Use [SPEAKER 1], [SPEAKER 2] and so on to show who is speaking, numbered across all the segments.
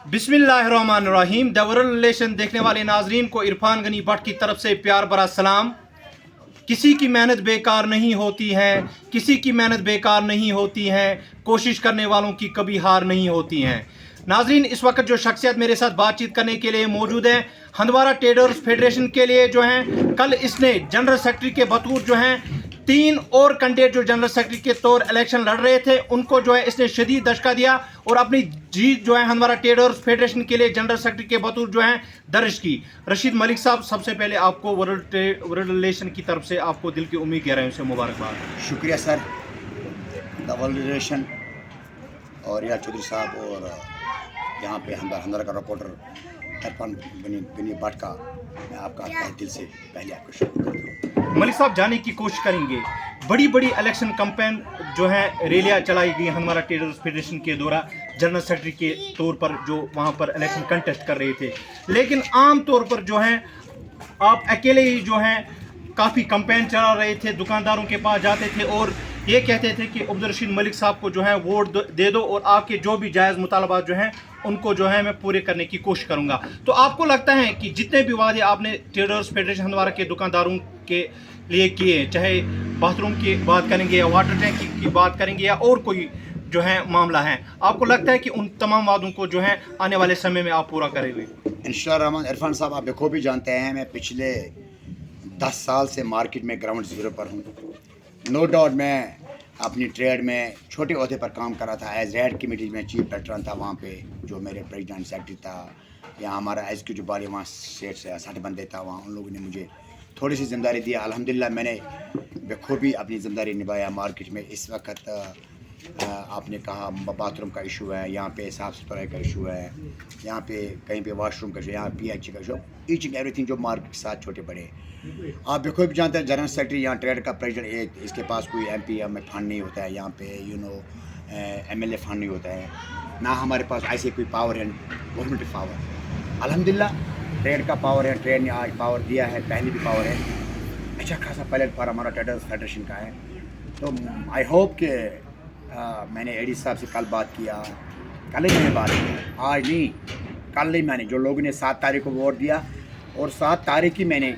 [SPEAKER 1] बिस्मिल्लाहिर्रहमानिर्रहीम। The world relation देखने वाले नाजरीन को इरफान गनी भट्ट की तरफ से प्यार भरा सलाम। किसी की मेहनत बेकार नहीं होती है, किसी की मेहनत बेकार नहीं होती है, कोशिश करने वालों की कभी हार नहीं होती है। नाजरीन, इस वक्त जो शख्सियत मेरे साथ बातचीत करने के लिए मौजूद है, हंदवारा ट्रेडर्स फेडरेशन के लिए जो हैं, कल इसने जनरल सेक्रेटरी के बतौर जो हैं 3 और कैंडिडेट जो जनरल सेक्रेटरी के तौर इलेक्शन लड़ रहे थे, उनको जो है इसने शदीद दशका दिया और अपनी जीत जो है हंदवारा ट्रेडर्स फेडरेशन के लिए जनरल सेक्रेटरी के बतौर जो है दर्ज की। रशीद मलिक साहब, सबसे पहले आपको वर्ल्ड रिलेशन की तरफ से आपको दिल की उम्मीद गहराइयों से मुबारकबाद।
[SPEAKER 2] शुक्रिया सर। द वर्ल्ड रिलेशन और रियाज चौधरी साहब और यहाँ पे हंदवारा का रिपोर्टर इरफान गनी भट्ट का मैं आपका दिल से पहले आपको शुक्र करता हूँ।
[SPEAKER 1] मलिक साहब, जाने की कोशिश करेंगे, बड़ी बड़ी इलेक्शन कैंपेन जो है रैलियाँ चलाई गई हंदवारा ट्रेडर्स फेडरेशन के द्वारा जनरल सेक्रेटरी के तौर पर जो वहाँ पर इलेक्शन कंटेस्ट कर रहे थे, लेकिन आम तौर पर जो है आप अकेले ही जो हैं काफ़ी कैंपेन चला रहे थे, दुकानदारों के पास जाते थे और ये कहते थे कि अब्दुल रशीद मलिक साहब को जो है वोट दे दो और आपके जो भी जायज़ मुतालबात जो हैं उनको जो है मैं पूरे करने की कोशिश करूंगा। तो आपको लगता है कि जितने भी वादे आपने ट्रेडर्स फेडरेशन हंदवारा के दुकानदारों के लिए किए, चाहे बाथरूम की बात करेंगे या वाटर टैंक की बात करेंगे या और कोई जो है मामला है, आपको लगता है कि उन तमाम वादों को जो है आने वाले समय में आप पूरा करेंगे?
[SPEAKER 2] इंशाअल्लाह। इरफान साहब, आप बखूबी जानते हैं मैं पिछले 10 साल से मार्केट में ग्राउंड ज़ीरो पर हूँ। नो डाउट मैं अपनी ट्रेड में छोटे अहदे पर काम कर रहा था। एज रेड कमेटी में चीफ पेट्रन था, वहाँ पे जो मेरे प्रेसिडेंट सेक्रेटरी था, या हमारा एग्जीक्यूटिव बॉडी वहाँ सेठ से 60 बंदे था, वहाँ उन लोगों ने मुझे थोड़ी सी जिम्मेदारी दी। अल्हम्दुलिल्लाह मैंने बखूबी अपनी ज़िम्मेदारी निभाया। मार्केट में इस वक्त आपने कहा बाथरूम का इशू है, यहाँ पे साफ़ सफाई का इशू है, यहाँ पे कहीं पे वॉशरूम का इशू, यहाँ PH का इशू, ईच एंड एवरीथिंग जो मार्केट के साथ छोटे बड़े। आप बखूब जानते हैं जनरल सेक्रेटरी यहाँ ट्रेड का प्रेसिडेंट एक, इसके पास कोई MP में फंड नहीं होता है, यहाँ पे MLA फंड नहीं होता है, ना हमारे पास ऐसे कोई पावर है, गवर्नमेंट पावर। अल्हम्दुलिल्लाह ट्रेड का पावर है, ट्रेड ने आज पावर दिया है, पहले भी पावर है, अच्छा खासा प्लेटफॉर्म हमारा ट्रेडर्स फेडरेशन का है। तो आई होप कि मैंने AD साहब से कल बात किया, कल ही मैंने बात की, आज नहीं कल ही मैंने, जो लोगों ने 7 तारीख को वोट दिया और 7 तारीख की मैंने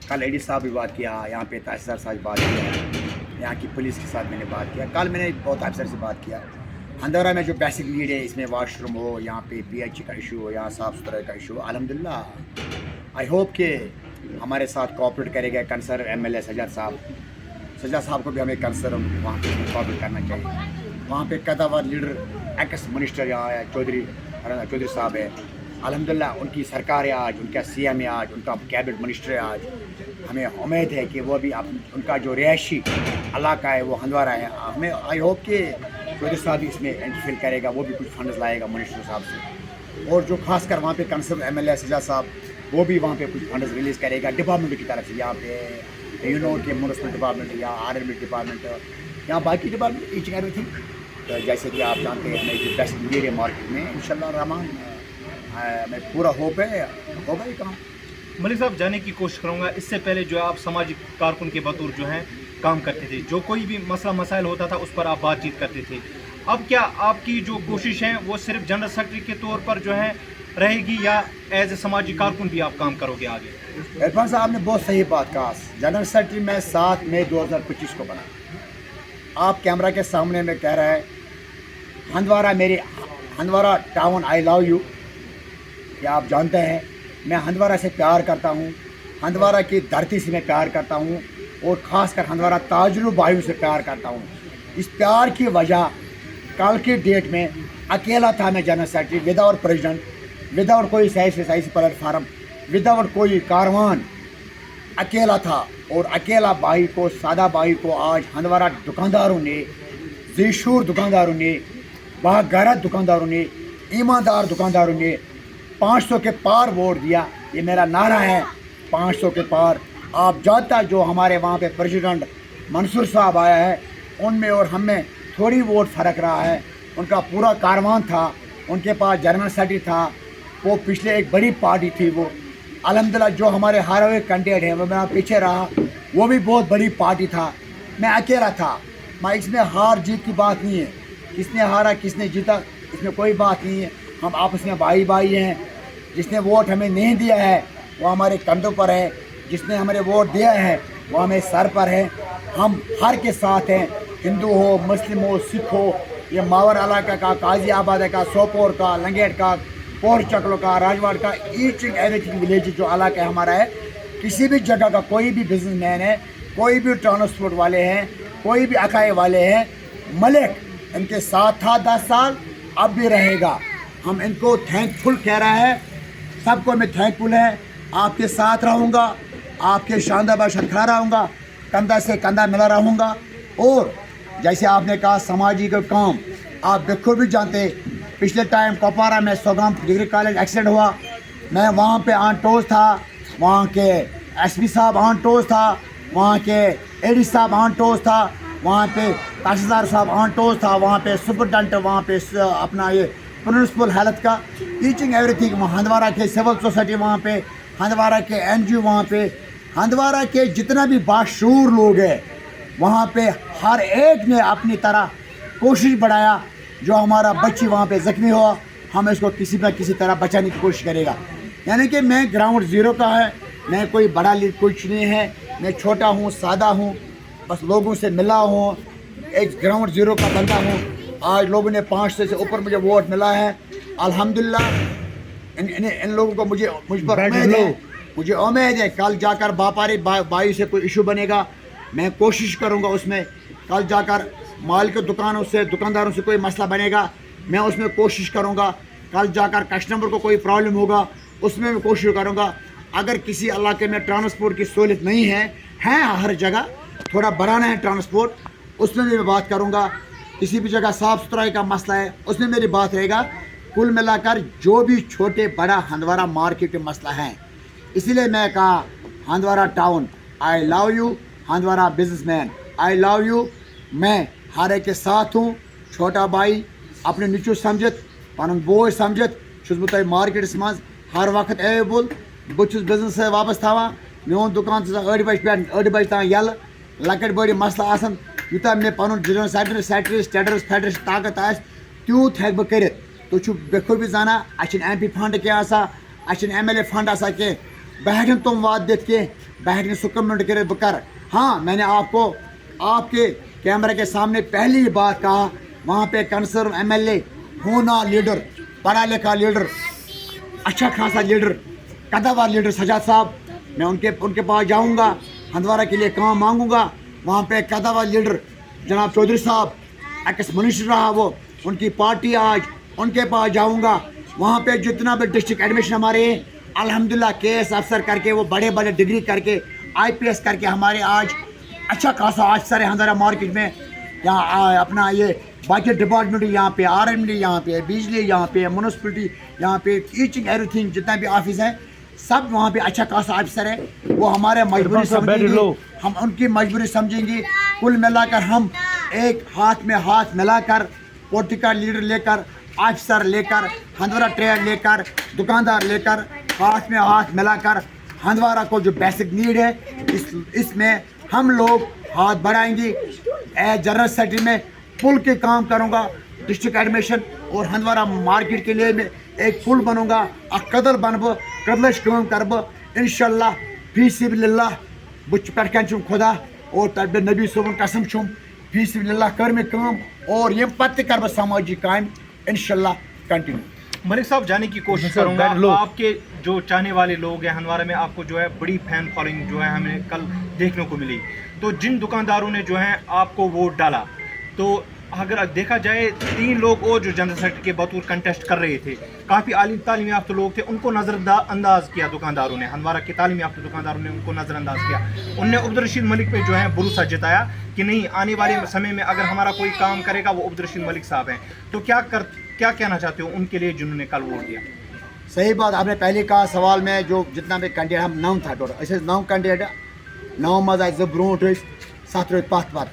[SPEAKER 2] कल AD साहब भी बात किया, यहाँ पे तहसीलदार साहब बात किया, यहाँ की पुलिस के साथ मैंने बात किया, कल मैंने बहुत अफसर से बात किया। हंदवारा में जो बेसिक नीड है, इसमें वॉशरूम हो, यहाँ पे PH का इशू हो, यहाँ साफ़ सुथराई का इशू हो, अल्हम्दुलिल्लाह आई होप कि हमारे साथ कोऑपरेट करेगा कंसर्न MLA सज्जाद साहब को भी हमें कंसर्न वहाँ पे कोऑपरेट करना चाहिए। वहाँ पे कदावर लीडर एक्स मिनिस्टर यहाँ है, चौधरी साहब है, अल्हम्दुलिल्लाह उनकी सरकार है आज, उनका CM है आज, उनका कैबिनेट मिनिस्टर है आज। हमें उम्मीद है कि वो भी उनका जो रिहायशी इलाका है वो हंदवारा है, हमें आई होप कि चौधरी साहब भी इसमें इंटरफील करेगा, वो भी कुछ फंड्स लाएगा मिनिस्टर साहब से, और जो खासकर वहाँ पे कंसर्न MLA सज्जाद साहब वो भी वहाँ पे कुछ फंड्स रिलीज़ करेगा डिपार्टमेंट की तरफ से, यहाँ पे के म्यूनसिपल डिपार्टमेंट या RMD डिपार्टमेंट, यहाँ बाकी डिपार्टमेंट ईच एंड एवरीथिंग। तो जैसे कि आप जानते हैं हमें जो बेस्ट नीड है मार्केट में, इंशाल्लाह रहमान मैं पूरा होप है होगा ये काम।
[SPEAKER 1] मलिक साहब, जाने की कोशिश करूँगा, इससे पहले जो आप सामाजिक कारकुन के बतौर जो हैं काम करते थे, जो कोई भी मसला मसाइल होता था उस पर आप बातचीत करते थे, अब क्या आपकी जो कोशिश है वो सिर्फ जनरल सेक्रेटरी के तौर पर जो है रहेगी या एज ए समाजी कारकुन भी आप काम करोगे आगे?
[SPEAKER 2] इरफान साहब ने बहुत सही बात कहा। जनरल सेक्रेटरी में 7 मई 2025 को बना। आप कैमरा के सामने में कह रहा है Handwara town I love you, क्या आप जानते हैं मैं हंदवारा से प्यार करता हूँ, हंदवारा की धरती से मैं प्यार करता हूँ और ख़ासकर हंदवारा ताजरू वायु से प्यार करता हूँ। इस प्यार की वजह कल की डेट में अकेला था मैं general secretary, without president, without कोई सही प्लेटफार्म, विदाउट कोई कारवान, अकेला था। और अकेला भाई को, सादा भाई को आज हंदवारा दुकानदारों ने, ज़ीशूर दुकानदारों ने, बागैरत दुकानदारों ने, ईमानदार दुकानदारों ने 500 के पार वोट दिया। ये मेरा नारा है, 500 के पार। आप जानता जो हमारे वहाँ पे प्रेसिडेंट मंसूर साहब आया है, उनमें और हम में थोड़ी वोट फ़र्क रहा है। उनका पूरा कारवान था, उनके पास जनरल सेक्रेटरी था, वो पिछले एक बड़ी पार्टी थी वो। अल्हम्दुलिल्लाह जो हमारे हारे हुए कैंडिडेट हैं वो मेरा पीछे रहा, वो भी बहुत बड़ी पार्टी था, मैं अकेला था। मैं इसमें हार जीत की बात नहीं है, किसने हारा किसने जीता इसमें कोई बात नहीं है। हम आपस में भाई भाई हैं। जिसने वोट हमें नहीं दिया है वो हमारे कंधों पर है, जिसने हमें वोट दिया है वो हमें सर पर है। हम हर के साथ हैं, हिंदू हो, मुस्लिम हो, सिख हो, ये मावर इलाका का, काजी आबाद का, सोपोर का, लंगेट का, पोर चकलो का, राजवाड़ का, ईच एंड एवरीथिंग विलेज जो इलाका हमारा है, किसी भी जगह का कोई भी बिजनेसमैन है, कोई भी ट्रांसपोर्ट वाले हैं, कोई भी अकाई वाले हैं, मलिक इनके साथ था 10 साल, अब भी रहेगा। हम इनको थैंकफुल कह रहा है, सबको मैं थैंकफुल है, आपके साथ रहूँगा, आपके शानदार भाषण खड़ा रहूँगा, कंधा से कंधा मिला रहूँगा। और जैसे आपने कहा सामाजिक काम, आप बिल्कुल भी जानते, पिछले टाइम कोपारा में सोगाम डिग्री कॉलेज एक्सीडेंट हुआ, मैं वहाँ पे ऑन टोज था, वहाँ के एसपी साहब ऑन टोज था, वहाँ के एडी साहब ऑन टोज था, वहाँ पे तहसीलदार साहब ऑन टोज था, वहाँ पे सुपरटेंडेंट, वहाँ पे अपना ये प्रिंसिपल हेल्थ का, टीचिंग एवरीथिंग, वहाँ हंदवारा के सिविल सोसाइटी, वहाँ पे हंदवारा के एनजीओ, वहाँ पे हंदवारा के जितना भी बाशूर लोग हैं, वहाँ पे हर एक ने अपनी तरह कोशिश बढ़ाया। जो हमारा बच्ची वहाँ पे ज़ख्मी हुआ, हम इसको किसी न किसी तरह बचाने की कोशिश करेगा। यानी कि मैं ग्राउंड ज़ीरो का है, मैं कोई बड़ा लीड कुछ नहीं है, मैं छोटा हूँ, सादा हूँ, बस लोगों से मिला हूँ, एक ग्राउंड ज़ीरो का बंदा हूँ। आज लोगों ने 500 से ऊपर मुझे वोट मिला है, अल्हम्दुलिल्लाह। इन लोगों को मुझे मुझ पर उम्मीद है कल जाकर व्यापारी भाई से कोई इशू बनेगा, मैं कोशिश करूंगा उसमें, कल जाकर माल के दुकानदारों से कोई मसला बनेगा, मैं उसमें कोशिश करूंगा, कल जाकर कस्टमर को कोई प्रॉब्लम होगा उसमें मैं कोशिश करूंगा। अगर किसी इलाके में ट्रांसपोर्ट की सहूलियत नहीं है हर जगह थोड़ा बढ़ाना है ट्रांसपोर्ट, उसमें भी मैं बात करूंगा। किसी भी जगह साफ़ सुथराई का मसला है उसमें मेरी बात रहेगा। कुल मिलाकर जो भी छोटे बड़ा हंदवारा मार्केट में मसला है, इसीलिए मैं कहा Handwara town, I love you, Handwara businessman, I love you. मैं हर एक के साथ हूँ, छोटा भाई अपने नीचू समझत, पन बोझ समझत छुस बह तुम मार्केटस मज हर वक्त एवेलेबल। बहुत बिजनेस वापस थवान, मोन दुकान 8 बजे पे 8 बजे तक यल, लकट बड़ी मसला आसन, यूता मे पन जनरल सेक्रेटरी स्टेटस फेडरस ताकत आ तूत हेक बह कर। तुम बेखूबी जाना MP फंड क्या MLA फंड कह, बह हेन तुम वाद दित कह, बह हेन सह कमेंट कर बह कर। हाँ, मैंने आपको आपके कैमरा के सामने पहली बात कहा, वहाँ पे कंसर्व MLA होना लीडर, पढ़ा लिखा लीडर, अच्छा खासा लीडर, कदावार लीडर सजाद साहब, मैं उनके पास जाऊँगा, हंदवारा के लिए काम मांगूंगा। वहाँ पे कदावार लीडर जनाब चौधरी साहब, एक्स मिनिस्टर रहा वो, उनकी पार्टी, आज उनके पास जाऊँगा। वहाँ पे जितना भी डिस्ट्रिक्ट एडमिशन हमारे अल्हम्दुलिल्लाह KS अफसर करके, वो बड़े बड़े डिग्री करके, IPS करके हमारे आज अच्छा खासा अफसर है हंदवारा मार्केट में। यहाँ अपना ये बाकी डिपार्टमेंट यहाँ पे, RMD यहाँ पे, बिजली यहाँ पे, म्यूनसिपलिटी यहाँ पे, टीचिंग एवरीथिंग जितना भी ऑफिस है सब वहाँ पे अच्छा खासा अफसर है। वो हमारे मजबूरी समझेंगे, हम उनकी मजबूरी समझेंगे। कुल मिलाकर हम एक हाथ में हाथ मिलाकर, पॉलिटिकल लीडर लेकर, अफसर लेकर, हंदवारा ट्रेड लेकर, दुकानदार लेकर, हाथ में हाथ मिलाकर हंदवारा को जो बेसिक नीड है इसमें हम लोग हाथ बढ़ाएंगे। जनरल सेक्रेटरी में पुल के काम करूँगा, डिस्ट्रिक्ट एडमिशन और हंदवारा मार्केट के लिए मैं एक पुल बनूँगा, कदल बनब, कदलश काम करब इंशाल्लाह फी सिबिलिल्लाह। बुच पे खुदा और तब नबी सोबन कसम छुम, फी सिबिलिल्लाह कर में काम और ये पत्ते कर समाजी काम इंशाल्लाह कंटिन्यू।
[SPEAKER 1] मलिक साहब, जाने की कोशिश करूंगा, आपके जो चाहने वाले लोग हैं हंदवारा में, आपको जो है बड़ी फैन फॉलोइंग जो है हमें कल देखने को मिली। तो जिन दुकानदारों ने जो है आपको वोट डाला, तो अगर देखा जाए 3 लोग और जो जनरल सेक्रेटरी के बतौर कंटेस्ट कर रहे थे, काफ़ी तालीम याफ्ता लोग थे, उनको नज़रअंदाज किया दुकानदारों ने, हंदवारा के तालीम याफ्ता दुकानदारों ने उनको नज़रअंदाज किया। उनने अब्दुल मलिक पे जो है भरोसा जताया कि नहीं, आने वाले समय में अगर हमारा कोई काम करेगा वो अब्दुल मलिक साहब हैं। तो क्या कहना चाहते हो उनके लिए जिन्होंने कल वोट दिया?
[SPEAKER 2] सही बात आपने पहले कहा सवाल में, जो जितना भी कैंडिडेट हम 9 था टोटल, ऐसे 9 कैंडिडेट, 9 मज आए 2 ब्रोट 7 रोज पत पत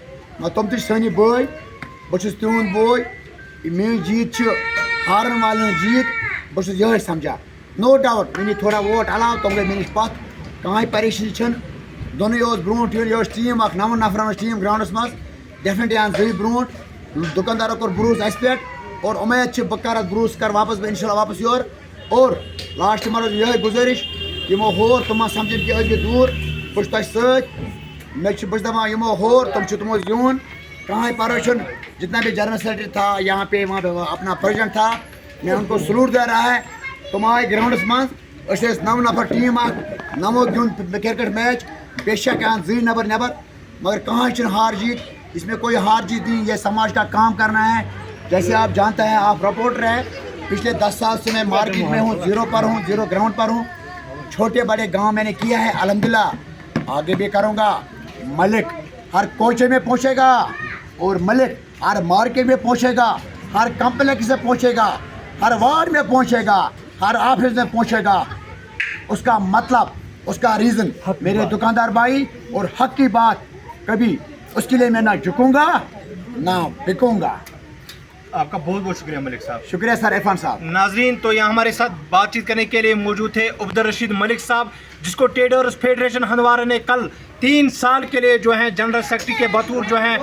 [SPEAKER 2] तुम तनी बई, बहुत तुंद बोई, मेरी जीत हारन वाले जीत, बहुत ये समझा। नो डाउट मे थोड़ा वोट अलाव तुम गई मे पत, कहीं परेशानी दोनों ब्रोट ये टीम 9 नफर टीम ग्राउंडस मज, डेफिनेटली आन 2 ब्रोट, दुकानदारों को भरोस अस पे, اور امید بکارت بروس کر واپس بہ انشاءاللہ واپس یور اور لاسٹ مرض یہ گزارش یمو ہور تم سمجھن کہ ٲسۍ دوٗر بہٕ چھُس تۄہہِ سۭتۍ میں بہٕ دپان یمو ہور تم تمو زیوٗن کہاں پرواے چھُنہٕ جتنا بھی جنرل سیکرٹری تھا یہاں پہ وہاں پہ اپنا پریزیڈنٹ تھا میں ان کو سلوٹ دے رہا ہے تم آئے گراؤنڈس مز 9 نفر ٹیم نمو گیُنٛد کرکٹ میچ بے شک زی نفر نیبر مگر کہاں چھُنہٕ ہار جیت اس میں کوئی ہار جیت نہیں یہ سماج کا کام کرنا ہے جیسے آپ جانتے ہیں آپ رپورٹر ہیں پچھلے 10 سال سے میں مارکیٹ میں ہوں زیرو پر ہوں زیرو گراؤنڈ پر ہوں چھوٹے بڑے گاؤں میں نے کیا ہے الحمدللہ آگے بھی کروں گا ملک ہر کوچے میں پہنچے گا اور ملک ہر مارکیٹ میں پہنچے گا ہر کمپلیکس سے پہنچے گا ہر وارڈ میں پہنچے گا ہر آفس میں پہنچے گا اس کا مطلب اس کا ریزن میرے دکاندار بھائی اور حق کی بات کبھی اس کے لیے میں نہ جھکوں گا نہ بکوں گا
[SPEAKER 1] آپ کا بہت بہت شکریہ ملک صاحب.
[SPEAKER 2] شکریہ سر عرفان صاحب.
[SPEAKER 1] ناظرین تو یہاں ہمارے ساتھ بات چیت کرنے کے لیے موجود تھے عبدالرشید ملک صاحب جس کو ٹریڈرز فیڈریشن ہندوارہ نے کل 3 سال کے لیے جو ہے جنرل سیکرٹری کے بطور جو ہے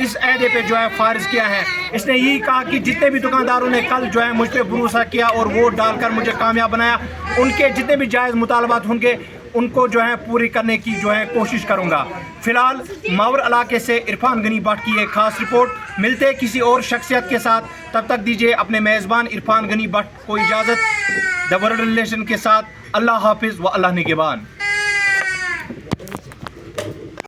[SPEAKER 1] اس عہدے پہ جو ہے فارغ کیا ہے. اس نے یہی کہا کہ جتنے بھی دکانداروں نے کل جو ہے مجھ پہ بھروسہ کیا اور ووٹ ڈال کر مجھے کامیاب بنایا ان کے جتنے بھی جائز مطالبات ہوں گے ان کو جو ہے پوری کرنے کی جو ہے کوشش کروں گا. فی الحال ماور علاقے سے عرفان غنی بٹ کی ایک خاص رپورٹ. ملتے کسی اور شخصیت کے ساتھ تب تک دیجیے اپنے میزبان عرفان غنی بٹ کو اجازت. دا ورلڈ ریلیشن کے ساتھ اللہ حافظ و اللہ نگہبان.